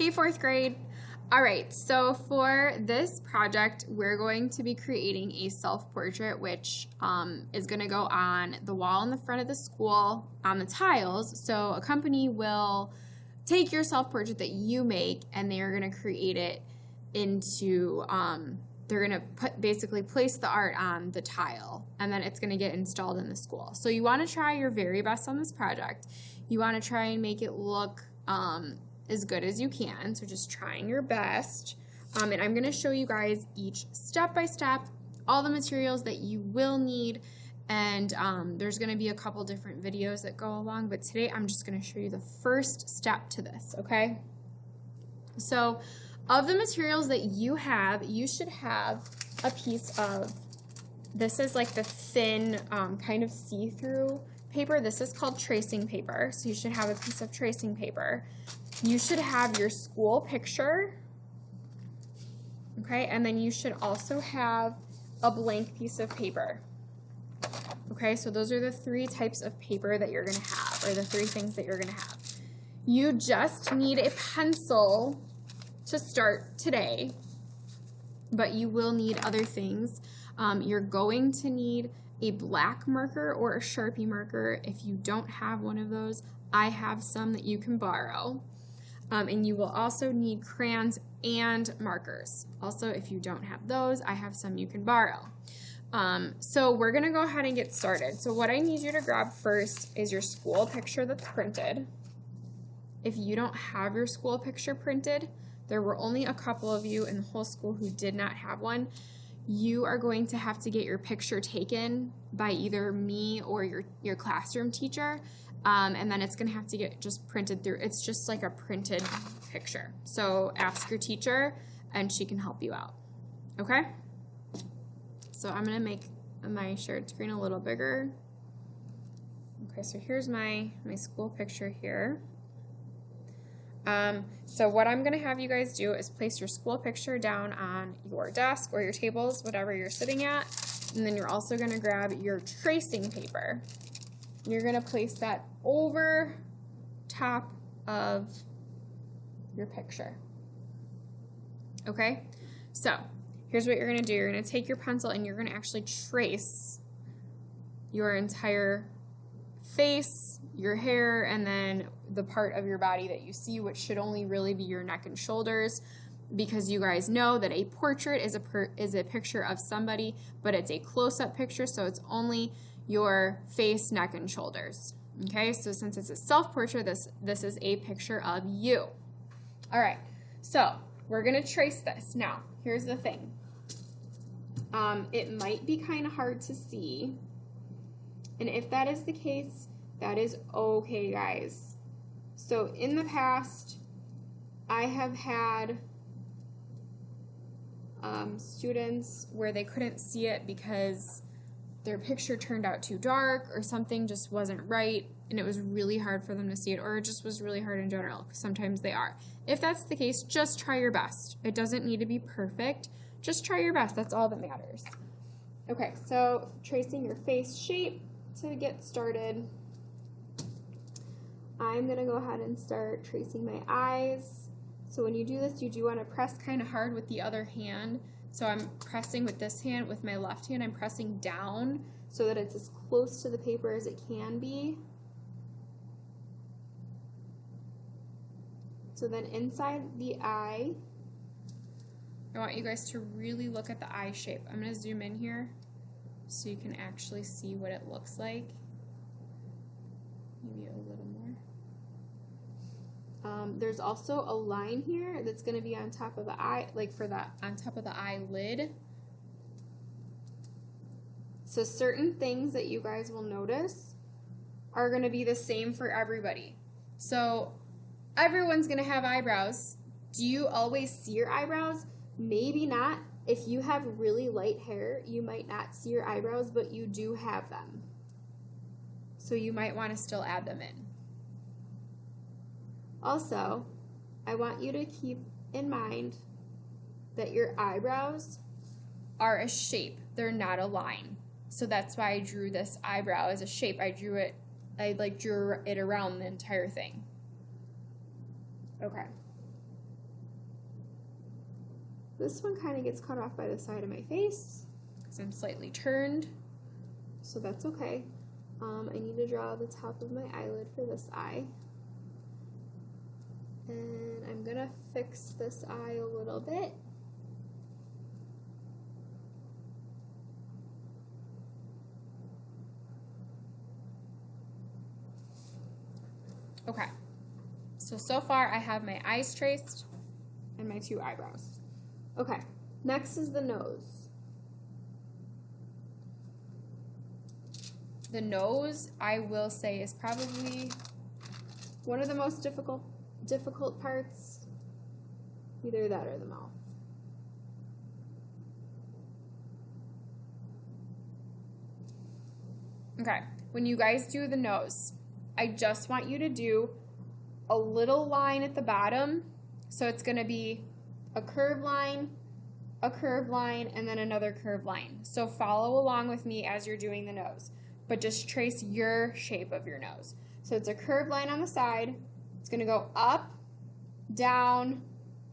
Hey, fourth grade. All right, so for this project, we're going to be creating a self-portrait, which is going to go on the wall in the front of the school on the tiles. So a company will take your self-portrait that you make, and they are going to create it into, they're going to basically place the art on the tile, and then it's going to get installed in the school. So you want to try your very best on this project. You want to try and make it look as good as you can, so just trying your best. And I'm going to show you guys each step by step, all the materials that you will need, and there's going to be a couple different videos that go along, but today I'm just going to show you the first step to this, okay? So of the materials that you have, you should have a piece of, this is like the thin kind of see-through paper. This is called tracing paper, so you should have a piece of tracing paper. You should have your school picture, okay, and then you should also have a blank piece of paper. Okay, so those are the three types of paper that you're going to have, or the three things that you're going to have. You just need a pencil to start today, but you will need other things. You're going to need a black marker or a Sharpie marker. If you don't have one of those, I have some that you can borrow. And you will also need crayons and markers. Also, if you don't have those, I have some you can borrow. So we're gonna go ahead and get started. So what I need you to grab first is your school picture that's printed. If you don't have your school picture printed, there were only a couple of you in the whole school who did not have one. You are going to have to get your picture taken by either me or your classroom teacher. And then it's going to have to get just printed through. It's just like a printed picture. So ask your teacher and she can help you out. Okay? So I'm going to make my shared screen a little bigger. Okay, so here's my school picture here. So what I'm going to have you guys do is place your school picture down on your desk or your tables, whatever you're sitting at. And then you're also going to grab your tracing paper. You're going to place that over top of your picture. Okay? So here's what you're going to do. You're going to take your pencil and you're going to actually trace your entire face, your hair, and then the part of your body that you see, which should only really be your neck and shoulders, because you guys know that a portrait is a picture of somebody, but it's a close-up picture, so it's only your face, neck, and shoulders. Okay, so since it's a self-portrait, this is a picture of you. All right, so we're gonna trace this. Now, here's the thing. It might be kind of hard to see, and if that is the case, that is okay, guys. So in the past, I have had students where they couldn't see it because their picture turned out too dark or something just wasn't right and it was really hard for them to see it, or it just was really hard in general, because sometimes they are. If that's the case, just try your best. It doesn't need to be perfect. Just try your best. That's all that matters. Okay, so tracing your face shape to get started. I'm going to go ahead and start tracing my eyes. So when you do this, you do want to press kind of hard with the other hand. So I'm pressing with this hand, with my left hand, I'm pressing down so that it's as close to the paper as it can be. So then inside the eye, I want you guys to really look at the eye shape. I'm going to zoom in here so you can actually see what it looks like. Maybe a little more. There's also a line here that's going to be on top of the eye, like for that, on top of the eyelid. So certain things that you guys will notice are going to be the same for everybody. So everyone's going to have eyebrows. Do you always see your eyebrows? Maybe not. If you have really light hair, you might not see your eyebrows, but you do have them. So you might want to still add them in. Also, I want you to keep in mind that your eyebrows are a shape. They're not a line. So that's why I drew this eyebrow as a shape. I drew it around the entire thing. Okay. This one kind of gets cut off by the side of my face because I'm slightly turned, so that's okay. I need to draw the top of my eyelid for this eye. And I'm gonna fix this eye a little bit. Okay, so far I have my eyes traced and my 2 eyebrows. Okay, next is the nose. The nose, I will say, is probably one of the most difficult parts, either that or the mouth. Okay, when you guys do the nose, I just want you to do a little line at the bottom. So it's going to be a curved line, and then another curved line. So follow along with me as you're doing the nose, but just trace your shape of your nose. So it's a curved line on the side. It's going to go up, down,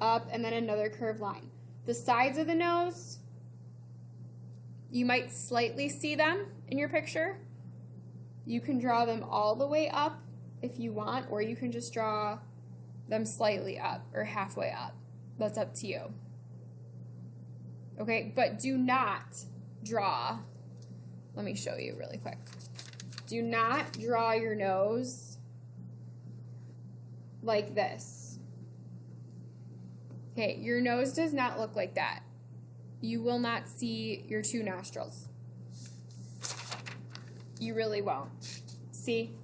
up, and then another curved line. The sides of the nose, you might slightly see them in your picture. You can draw them all the way up if you want, or you can just draw them slightly up or halfway up. That's up to you. Okay, but do not draw, let me show you really quick. Do not draw your nose like this. Okay, your nose does not look like that. You will not see your 2 nostrils. You really won't. See?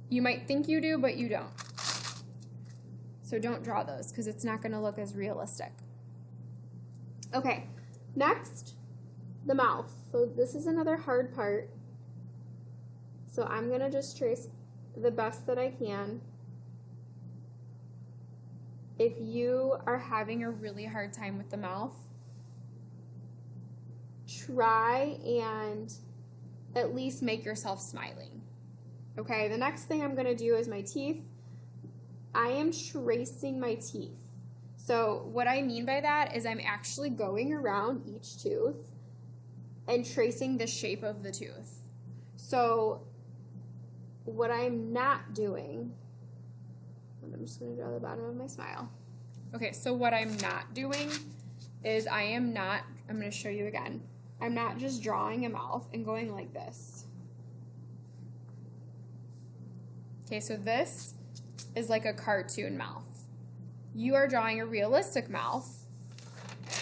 You might think you do, but you don't. So don't draw those because it's not going to look as realistic. Okay, next, the mouth. So this is another hard part. So I'm going to just trace the best that I can. If you are having a really hard time with the mouth, try and at least make yourself smiling. Okay, the next thing I'm going to do is my teeth. I am tracing my teeth. So what I mean by that is I'm actually going around each tooth and tracing the shape of the tooth. So what I'm not doing, and I'm just going to draw the bottom of my smile. Okay, so what I'm not doing is I'm going to show you again. I'm not just drawing a mouth and going like this. Okay, so this is like a cartoon mouth. You are drawing a realistic mouth,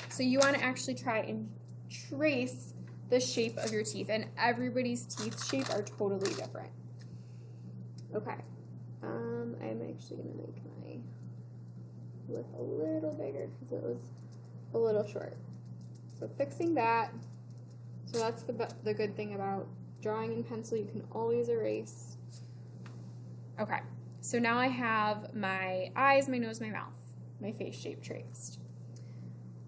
so you want to actually try and trace the shape of your teeth, and everybody's teeth shape are totally different. Okay, I'm actually going to make my lip a little bigger because it was a little short. So fixing that. So that's the good thing about drawing in pencil, you can always erase. Okay, so now I have my eyes, my nose, my mouth, my face shape traced.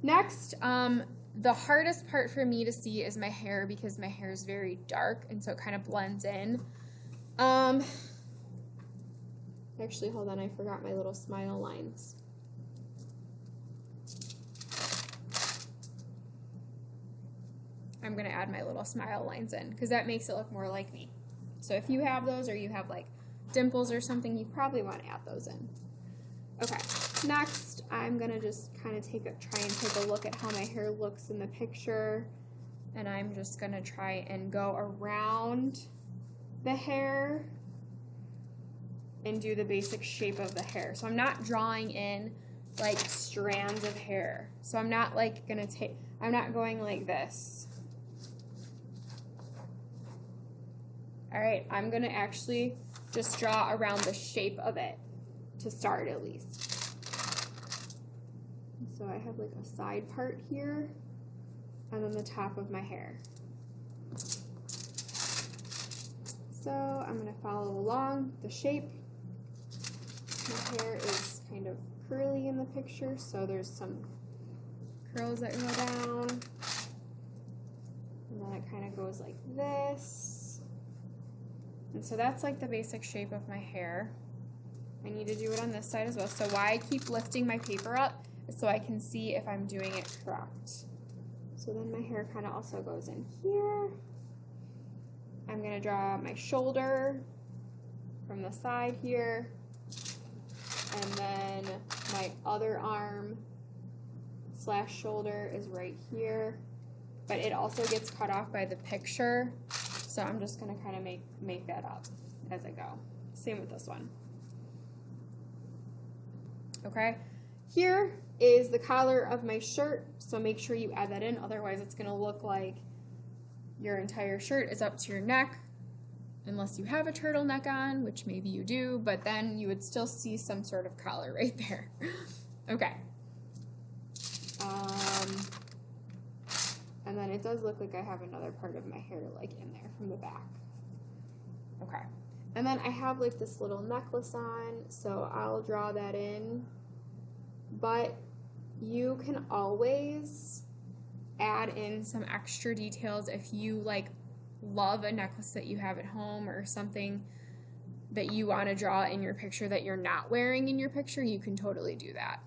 Next, the hardest part for me to see is my hair because my hair is very dark and so it kind of blends in. Actually, hold on, I forgot my little smile lines. I'm going to add my little smile lines in because that makes it look more like me. So if you have those or you have like dimples or something, you probably want to add those in. Okay, next I'm going to just kind of try and take a look at how my hair looks in the picture, and I'm just going to try and go around the hair and do the basic shape of the hair. So I'm not drawing in like strands of hair. So I'm not like I'm not going like this. All right, I'm gonna actually just draw around the shape of it to start at least. So I have like a side part here and then the top of my hair. So I'm gonna follow along the shape. My hair is kind of curly in the picture, so there's some curls that go down. And then it kind of goes like this. And so that's like the basic shape of my hair. I need to do it on this side as well. So why I keep lifting my paper up so I can see if I'm doing it correct. So then my hair kind of also goes in here. I'm going to draw my shoulder from the side here, and then my other arm / shoulder is right here, but it also gets cut off by the picture, so I'm just going to kind of make that up as I go. Same with this one. Okay, here is the collar of my shirt, so make sure you add that in, otherwise it's going to look like your entire shirt is up to your neck, unless you have a turtleneck on, which maybe you do, but then you would still see some sort of collar right there. Okay. And then it does look like I have another part of my hair like in there from the back. Okay. And then I have like this little necklace on, so I'll draw that in. But you can always add in some extra details if you like love a necklace that you have at home or something that you want to draw in your picture that you're not wearing in your picture, you can totally do that.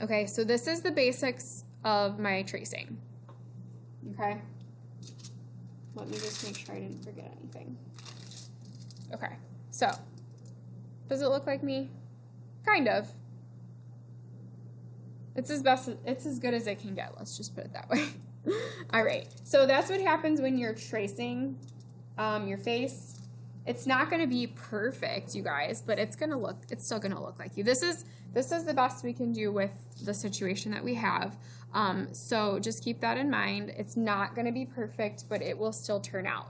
Okay, so this is the basics of my tracing. Okay, let me just make sure I didn't forget anything. Okay, so does it look like me? Kind of. It's as good as it can get. Let's just put it that way. All right. So that's what happens when you're tracing your face. It's not going to be perfect, you guys, but it's still going to look like you. This is the best we can do with the situation that we have. So just keep that in mind. It's not going to be perfect, but it will still turn out.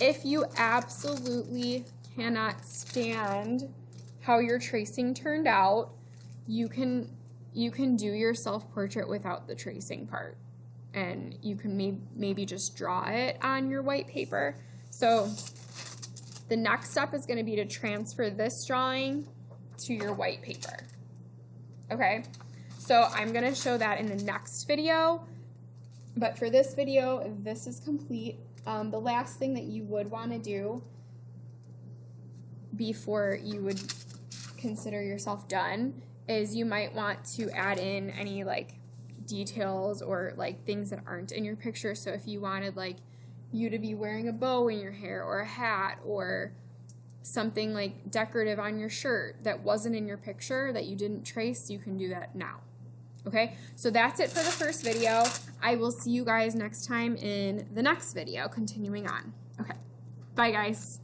If you absolutely cannot stand how your tracing turned out, you can do your self-portrait without the tracing part, and you can maybe just draw it on your white paper. So the next step is going to be to transfer this drawing to your white paper. Okay, so I'm going to show that in the next video, but for this video, this is complete. The last thing that you would want to do before you would consider yourself done is you might want to add in any like details or like things that aren't in your picture. So if you wanted like you to be wearing a bow in your hair or a hat or something like decorative on your shirt that wasn't in your picture that you didn't trace, you can do that now. Okay, so that's it for the first video. I will see you guys next time in the next video, continuing on. Okay, bye guys.